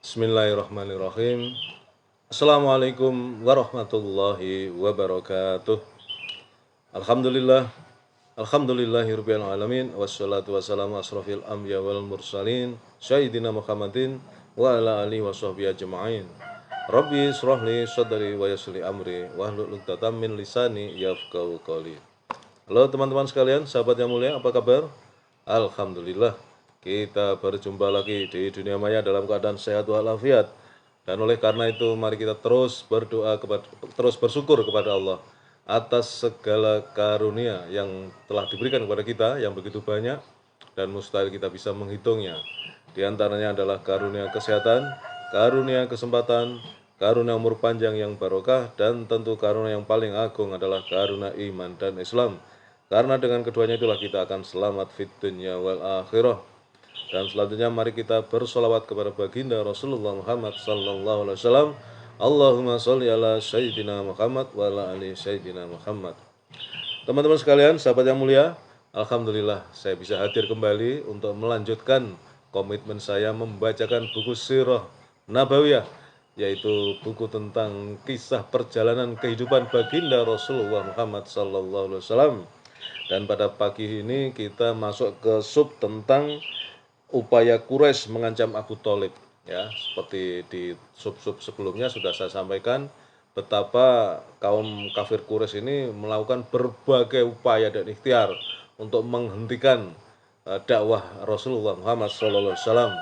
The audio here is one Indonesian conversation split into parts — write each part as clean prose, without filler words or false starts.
Bismillahirrahmanirrahim. Assalamualaikum warahmatullahi wabarakatuh. Alhamdulillah. Alhamdulillahirabbil alamin wassalatu wassalamu asrofil anbiya wal mursalin sayyidina Muhammadin wa ala alihi washabbihi ajmain. Rabbi israh li sadri wa yassir li amri wahlul 'uqdatam min lisani yafqahu qawli. Halo teman-teman sekalian, sahabat yang mulia, apa kabar? Alhamdulillah. Kita berjumpa lagi di dunia maya dalam keadaan sehat walafiat. Dan oleh karena itu mari kita terus berdoa terus bersyukur kepada Allah atas segala karunia yang telah diberikan kepada kita yang begitu banyak dan mustahil kita bisa menghitungnya. Di antaranya adalah karunia kesehatan, karunia kesempatan, karunia umur panjang yang barokah, dan tentu karunia yang paling agung adalah karunia iman dan Islam. Karena dengan keduanya itulah kita akan selamat fid dunya wal akhirah. Dan selanjutnya mari kita bersolawat kepada baginda Rasulullah Muhammad sallallahu alaihi wasallam. Allahumma sholli ala sayyidina Muhammad wa ala ali sayyidina Muhammad. Teman-teman sekalian, sahabat yang mulia, alhamdulillah saya bisa hadir kembali untuk melanjutkan komitmen saya membacakan buku Sirah Nabawiyah, yaitu buku tentang kisah perjalanan kehidupan baginda Rasulullah Muhammad sallallahu alaihi wasallam. Dan pada pagi ini kita masuk ke sub tentang upaya Quraisy mengancam Abu Thalib, ya. Seperti di sub-sub sebelumnya sudah saya sampaikan betapa kaum kafir Quraisy ini melakukan berbagai upaya dan ikhtiar untuk menghentikan dakwah Rasulullah Muhammad SAW,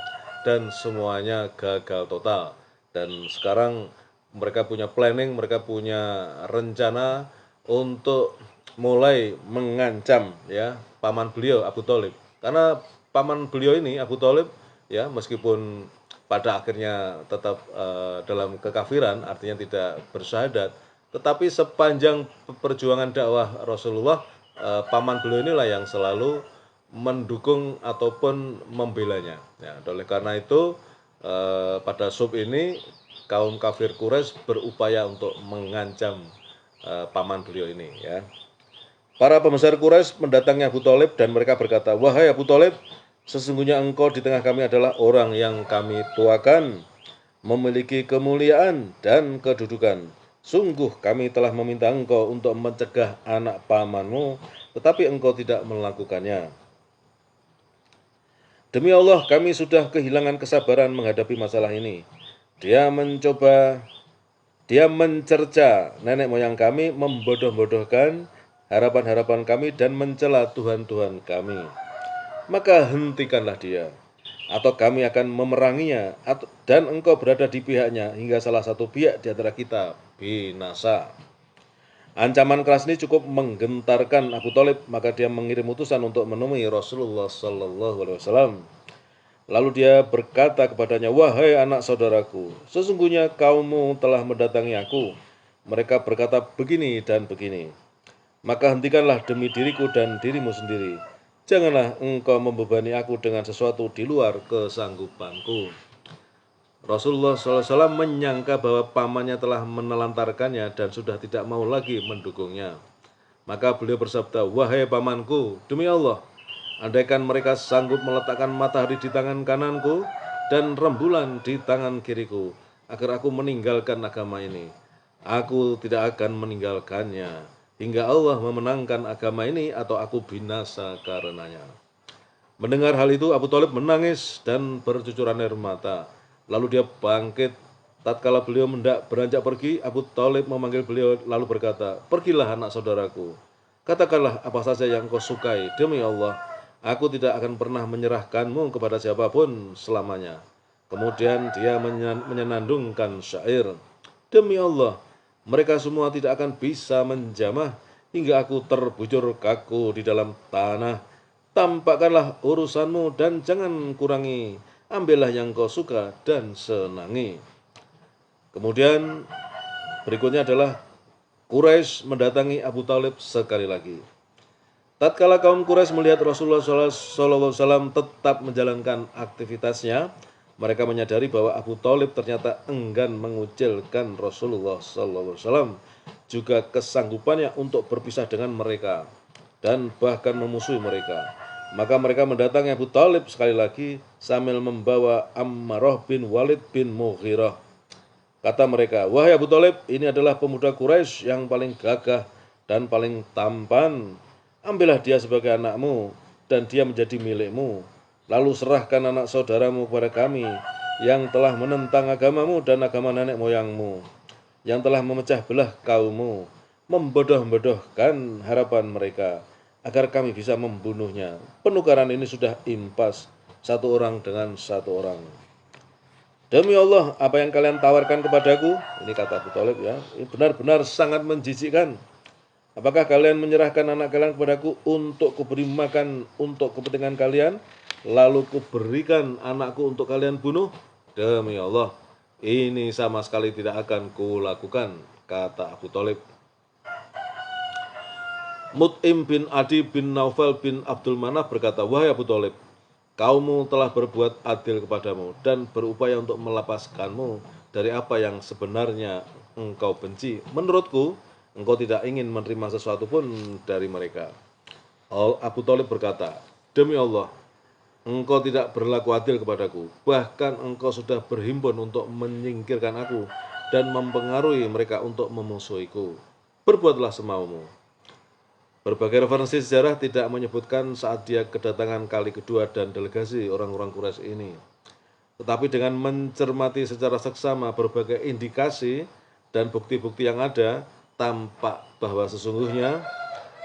dan semuanya gagal total. Dan sekarang mereka punya planning, mereka punya rencana untuk mulai mengancam, ya, paman beliau Abu Thalib. Karena paman beliau ini Abu Thalib, ya, meskipun pada akhirnya tetap dalam kekafiran, artinya tidak bersyahadat, tetapi sepanjang perjuangan dakwah Rasulullah, paman beliau inilah yang selalu mendukung ataupun membelanya. Ya, oleh karena itu pada sub ini kaum kafir Quraisy berupaya untuk mengancam paman beliau ini, ya. Para pembesar Quraisy mendatangi Abu Thalib dan mereka berkata, "Wahai Abu Thalib, sesungguhnya engkau di tengah kami adalah orang yang kami tuakan, memiliki kemuliaan dan kedudukan. Sungguh kami telah meminta engkau untuk mencegah anak pamanmu, tetapi engkau tidak melakukannya. Demi Allah, kami sudah kehilangan kesabaran menghadapi masalah ini. Dia mencerca nenek moyang kami, membodoh-bodohkan harapan-harapan kami, dan mencela Tuhan-Tuhan kami. Maka hentikanlah dia, atau kami akan memeranginya, dan engkau berada di pihaknya hingga salah satu pihak di antara kita binasa." Ancaman keras ini cukup menggentarkan Abu Thalib, maka dia mengirim utusan untuk menemui Rasulullah Sallallahu Alaihi Wasallam. Lalu dia berkata kepadanya, "Wahai anak saudaraku, sesungguhnya kaummu telah mendatangi aku. Mereka berkata begini dan begini. Maka hentikanlah demi diriku dan dirimu sendiri. Janganlah engkau membebani aku dengan sesuatu di luar kesanggupanku." Rasulullah SAW menyangka bahwa pamannya telah menelantarkannya dan sudah tidak mau lagi mendukungnya. Maka beliau bersabda, "Wahai pamanku, demi Allah, andaikan mereka sanggup meletakkan matahari di tangan kananku dan rembulan di tangan kiriku, agar aku meninggalkan agama ini, aku tidak akan meninggalkannya hingga Allah memenangkan agama ini atau aku binasa karenanya." Mendengar hal itu, Abu Thalib menangis dan bercucuran air mata. Lalu dia bangkit. Tatkala beliau beranjak pergi, Abu Thalib memanggil beliau lalu berkata, "Pergilah anak saudaraku, katakanlah apa saja yang kau sukai. Demi Allah, aku tidak akan pernah menyerahkanmu kepada siapapun selamanya." Kemudian dia menyenandungkan syair, "Demi Allah, mereka semua tidak akan bisa menjamah hingga aku terbujur kaku di dalam tanah. Tampakkanlah urusanmu dan jangan kurangi. Ambillah yang kau suka dan senangi." Kemudian berikutnya adalah Quraisy mendatangi Abu Thalib sekali lagi. Tatkala kaum Quraisy melihat Rasulullah SAW tetap menjalankan aktivitasnya, mereka menyadari bahwa Abu Thalib ternyata enggan mengucilkan Rasulullah SAW, juga kesanggupannya untuk berpisah dengan mereka dan bahkan memusuhi mereka. Maka mereka mendatangi Abu Thalib sekali lagi sambil membawa Ammarah bin Walid bin Mughirah. Kata mereka, "Wahai Abu Thalib, ini adalah pemuda Quraisy yang paling gagah dan paling tampan. Ambillah dia sebagai anakmu dan dia menjadi milikmu. Lalu serahkan anak saudaramu kepada kami yang telah menentang agamamu dan agama nenek moyangmu, yang telah memecah belah kaummu, membodoh-bodohkan harapan mereka, agar kami bisa membunuhnya. Penukaran ini sudah impas, satu orang dengan satu orang. Demi Allah, apa yang kalian tawarkan kepadaku," ini kata Abu Thalib ya, "ini benar-benar sangat menjijikkan. Apakah kalian menyerahkan anak kalian kepadaku untuk kuberi makan untuk kepentingan kalian, lalu kuberikan anakku untuk kalian bunuh? Demi Allah, ini sama sekali tidak akan kulakukan," kata Abu Thalib. Mut'im bin Adi bin Naufal bin Abdul Manaf berkata, "Wahai Abu Thalib, kaummu telah berbuat adil kepadamu dan berupaya untuk melepaskanmu dari apa yang sebenarnya engkau benci. Menurutku, engkau tidak ingin menerima sesuatu pun dari mereka." Abu Thalib berkata, "Demi Allah, engkau tidak berlaku adil kepadaku. Bahkan engkau sudah berhimpun untuk menyingkirkan aku dan mempengaruhi mereka untuk memusuhiku. Berbuatlah semaumu." Berbagai referensi sejarah tidak menyebutkan saat dia kedatangan kali kedua dan delegasi orang-orang Quraisy ini. Tetapi dengan mencermati secara seksama berbagai indikasi dan bukti-bukti yang ada, tampak bahwa sesungguhnya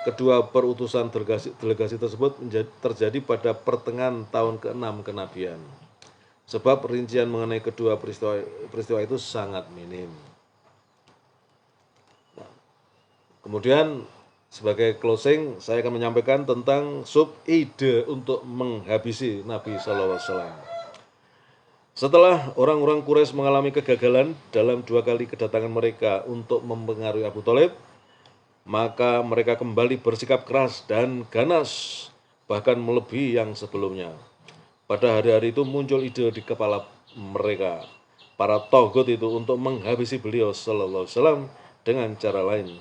kedua perutusan delegasi tersebut terjadi pada pertengahan tahun ke-6 kenabian. Sebab rincian mengenai kedua peristiwa itu sangat minim. Kemudian sebagai closing, saya akan menyampaikan tentang sub-ide untuk menghabisi Nabi SAW. Setelah orang-orang Quraisy mengalami kegagalan dalam 2 kali kedatangan mereka untuk mempengaruhi Abu Thalib, maka mereka kembali bersikap keras dan ganas, bahkan melebihi yang sebelumnya. Pada hari-hari itu muncul ide di kepala mereka, para togut itu, untuk menghabisi beliau sallallahu alaihi wasallam dengan cara lain.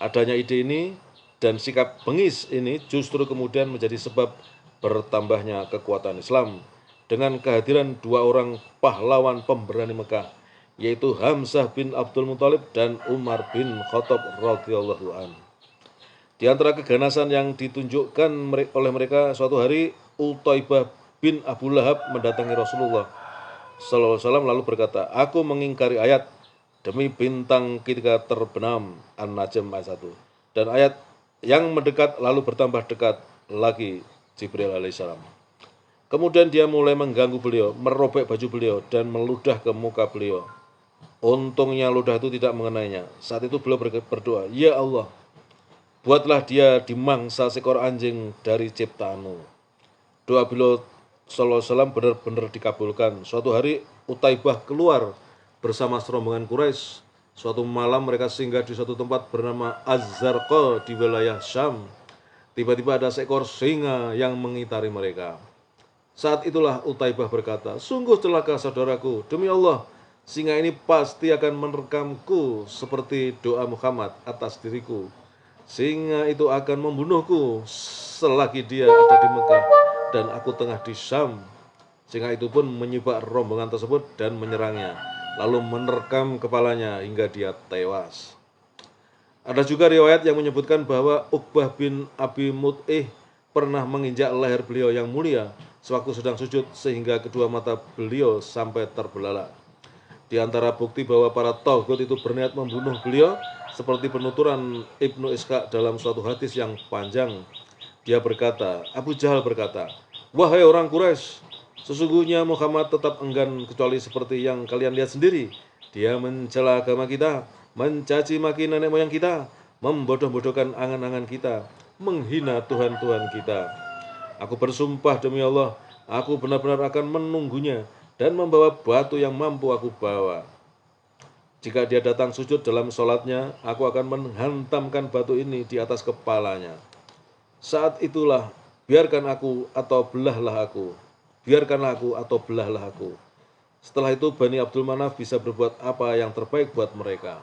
Adanya ide ini dan sikap bengis ini justru kemudian menjadi sebab bertambahnya kekuatan Islam dengan kehadiran 2 orang pahlawan pemberani Mekah, yaitu Hamzah bin Abdul Muthalib dan Umar bin Khattab radhiyallahu an. Di antara keganasan yang ditunjukkan oleh mereka, suatu hari Utaibah bin Abu Lahab mendatangi Rasulullah sallallahu alaihi wasallam lalu berkata, "Aku mengingkari ayat demi bintang ketika terbenam," An-Najm ayat 1. Dan ayat yang mendekat lalu bertambah dekat lagi, Jibril alaihissalam. Kemudian dia mulai mengganggu beliau, merobek baju beliau dan meludah ke muka beliau. Untungnya ludah itu tidak mengenainya. Saat itu beliau berdoa, "Ya Allah, buatlah dia dimangsa seekor anjing dari ciptaanmu." Doa beliau sallallahu alaihi wasallam benar-benar dikabulkan. Suatu hari Utaibah keluar bersama serombongan Quraisy. Suatu malam mereka singgah di suatu tempat bernama Az-Zarqa di wilayah Syam. Tiba-tiba ada seekor singa yang mengitari mereka. Saat itulah Utaibah berkata, "Sungguh celaka saudaraku, demi Allah, singa ini pasti akan menerkamku seperti doa Muhammad atas diriku. Singa itu akan membunuhku selagi dia ada di Mekah dan aku tengah di Syam." Singa itu pun menyibak rombongan tersebut dan menyerangnya, lalu menerkam kepalanya hingga dia tewas. Ada juga riwayat yang menyebutkan bahwa Uqbah bin Abi Mut'ih pernah menginjak leher beliau yang mulia sewaktu sedang sujud sehingga kedua mata beliau sampai terbelalak. Di antara bukti bahwa para tauhid itu berniat membunuh beliau seperti penuturan Ibnu Ishaq dalam suatu hadis yang panjang. Dia berkata, Abu Jahal berkata, "Wahai orang Quraisy, sesungguhnya Muhammad tetap enggan kecuali seperti yang kalian lihat sendiri. Dia mencela agama kita, mencaci maki nenek moyang kita, membodoh-bodohkan angan-angan kita, menghina Tuhan-Tuhan kita. Aku bersumpah demi Allah, aku benar-benar akan menunggunya dan membawa batu yang mampu aku bawa. Jika dia datang sujud dalam sholatnya, aku akan menghantamkan batu ini di atas kepalanya. Saat itulah, biarkanlah aku atau belahlah aku. Setelah itu Bani Abdul Manaf bisa berbuat apa yang terbaik buat mereka."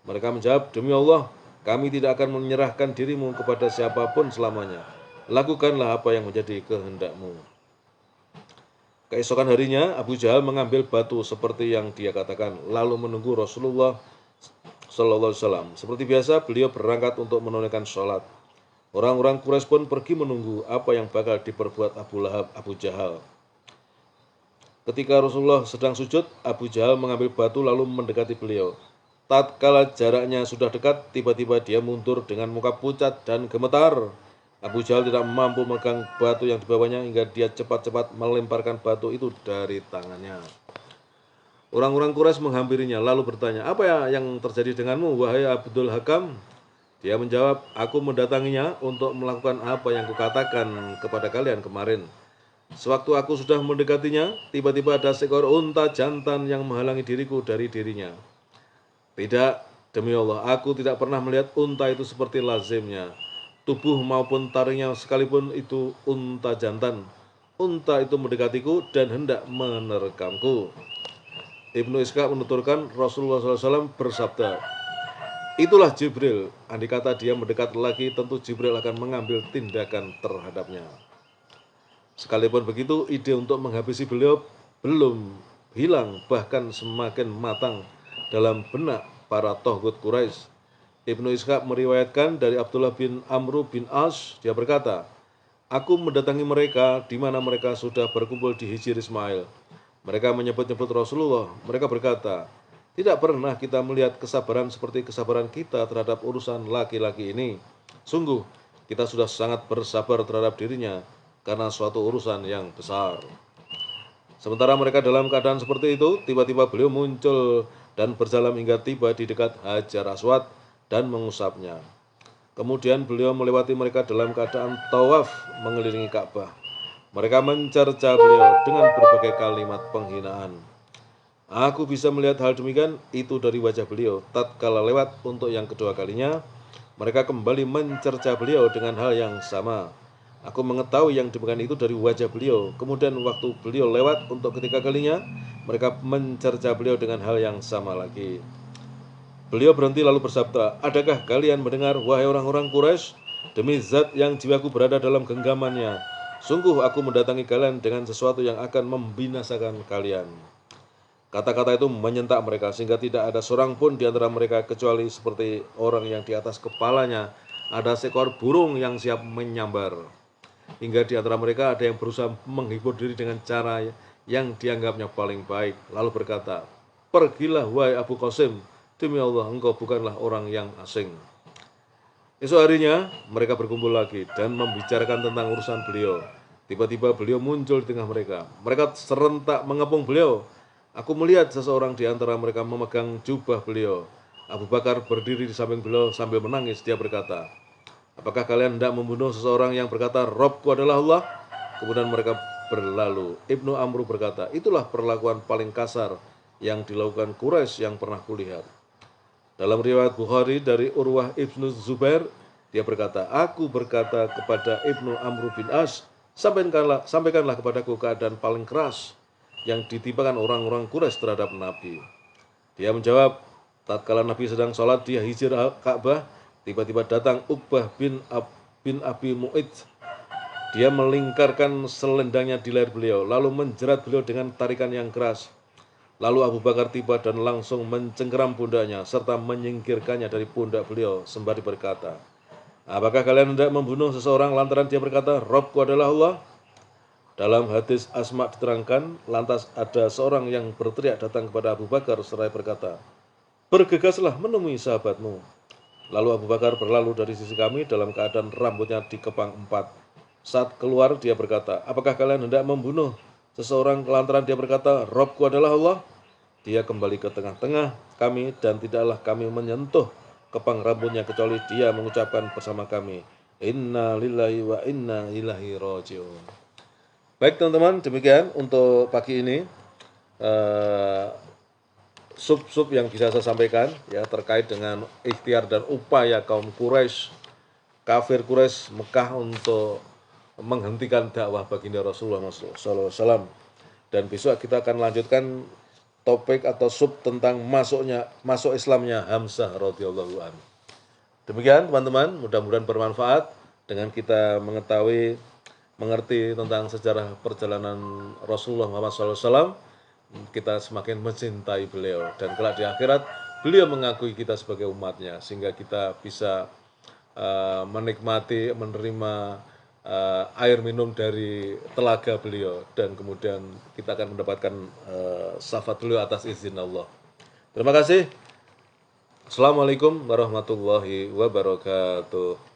Mereka menjawab, "Demi Allah, kami tidak akan menyerahkan dirimu kepada siapapun selamanya. lakukanlah apa yang menjadi kehendakmu. Keesokan harinya Abu Jahal mengambil batu seperti yang dia katakan, lalu menunggu Rasulullah Sallallahu Alaihi Wasallam. Seperti biasa, beliau berangkat untuk menunaikan sholat. Orang-orang Quraisy pun pergi menunggu apa yang bakal diperbuat Abu Lahab, Abu Jahal. Ketika Rasulullah sedang sujud, Abu Jahal mengambil batu lalu mendekati beliau. Tatkala jaraknya sudah dekat, tiba-tiba dia mundur dengan muka pucat dan gemetar. Abu Jahal tidak mampu memegang batu yang dibawanya hingga dia cepat-cepat melemparkan batu itu dari tangannya. Orang-orang Quraisy menghampirinya lalu bertanya, apa ya yang terjadi denganmu, wahai Abdul Hakam? Dia menjawab, aku mendatanginya untuk melakukan apa yang kukatakan kepada kalian kemarin. Sewaktu aku sudah mendekatinya, tiba-tiba ada seekor unta jantan yang menghalangi diriku dari dirinya. Tidak, demi Allah, aku tidak pernah melihat unta itu seperti lazimnya. Tubuh maupun taringnya sekalipun itu unta jantan. Unta itu mendekatiku dan hendak menerkamku. Ibnu Ishaq menuturkan Rasulullah SAW bersabda, itulah Jibril. Andai kata dia mendekat lagi, tentu Jibril akan mengambil tindakan terhadapnya. Sekalipun begitu, ide untuk menghabisi beliau belum hilang, bahkan semakin matang dalam benak para tohut Quraisy. Ibnu Ishaq meriwayatkan dari Abdullah bin Amru bin As, dia berkata, aku mendatangi mereka di mana mereka sudah berkumpul di Hijr Ismail. Mereka menyebut-nyebut Rasulullah. Mereka berkata, tidak pernah kita melihat kesabaran seperti kesabaran kita terhadap urusan laki-laki ini. Sungguh, kita sudah sangat bersabar terhadap dirinya karena suatu urusan yang besar. Sementara mereka dalam keadaan seperti itu, tiba-tiba beliau muncul dan berjalan hingga tiba di dekat Hajar Aswad dan mengusapnya. Kemudian beliau melewati mereka dalam keadaan tawaf mengelilingi Ka'bah. Mereka mencerca beliau dengan berbagai kalimat penghinaan. Aku bisa melihat hal demikian itu dari wajah beliau. Tatkala lewat untuk yang kedua kalinya, mereka kembali mencerca beliau dengan hal yang sama. Aku mengetahui yang demikian itu dari wajah beliau. Kemudian waktu beliau lewat untuk ketiga kalinya, mereka mencerca beliau dengan hal yang sama lagi. Beliau berhenti lalu bersabda, adakah kalian mendengar, wahai orang-orang Quraisy? Demi zat yang jiwaku berada dalam genggamannya, sungguh aku mendatangi kalian dengan sesuatu yang akan membinasakan kalian. Kata-kata itu menyentak mereka sehingga tidak ada seorang pun di antara mereka kecuali seperti orang yang di atas kepalanya ada seekor burung yang siap menyambar. Hingga di antara mereka ada yang berusaha menghibur diri dengan cara yang dianggapnya paling baik. Lalu berkata, pergilah wahai Abu Qasim, demi Allah engkau bukanlah orang yang asing. Esok harinya mereka berkumpul lagi dan membicarakan tentang urusan beliau. Tiba-tiba beliau muncul di tengah mereka. Mereka serentak mengepung beliau. Aku melihat seseorang di antara mereka memegang jubah beliau. Abu Bakar berdiri di samping beliau sambil menangis. Dia berkata, apakah kalian hendak membunuh seseorang yang berkata, Robku adalah Allah? Kemudian mereka berlalu. Ibnu Amru berkata, itulah perlakuan paling kasar yang dilakukan Quraisy yang pernah kulihat. Dalam riwayat Bukhari dari Urwah Ibnu Zubair, dia berkata, aku berkata kepada Ibnu Amru bin As, sampaikanlah kepadaku keadaan paling keras yang ditimpakan orang-orang Quraisy terhadap Nabi. Dia menjawab, tatkala Nabi sedang sholat di Hijr Ka'bah, tiba-tiba datang Uqbah bin Abi Mu'id. Dia melingkarkan selendangnya di leher beliau, lalu menjerat beliau dengan tarikan yang keras. Lalu Abu Bakar tiba dan langsung mencengkeram pundaknya serta menyingkirkannya dari pundak beliau sembari berkata, apakah kalian hendak membunuh seseorang lantaran dia berkata, Robku adalah Allah? Dalam hadis Asma diterangkan, lantas ada seorang yang berteriak datang kepada Abu Bakar seraya berkata, bergegaslah menemui sahabatmu. Lalu Abu Bakar berlalu dari sisi kami dalam keadaan rambutnya dikepang 4. Saat keluar dia berkata, apakah kalian hendak membunuh seseorang lantaran dia berkata, Robku adalah Allah? Dia kembali ke tengah-tengah kami dan tidaklah kami menyentuh kepang rambutnya kecuali dia mengucapkan bersama kami, Inna lillahi wa inna ilaihi raji'un. Baik teman-teman, demikian untuk pagi ini sub-sub yang bisa saya sampaikan ya terkait dengan ikhtiar dan upaya kaum Quraisy, kafir Quraisy Mekah untuk menghentikan dakwah baginda Rasulullah SAW. Dan besok kita akan lanjutkan topik atau sub tentang masuk Islamnya Hamzah radhiyallahu anhu. Demikian teman-teman, mudah-mudahan bermanfaat. Dengan kita mengerti tentang sejarah perjalanan Rasulullah Muhammad SAW, kita semakin mencintai beliau, dan kelak di akhirat beliau mengakui kita sebagai umatnya, sehingga kita bisa menikmati, menerima air minum dari telaga beliau, dan kemudian kita akan mendapatkan syafaat beliau atas izin Allah. Terima kasih. Assalamualaikum warahmatullahi wabarakatuh.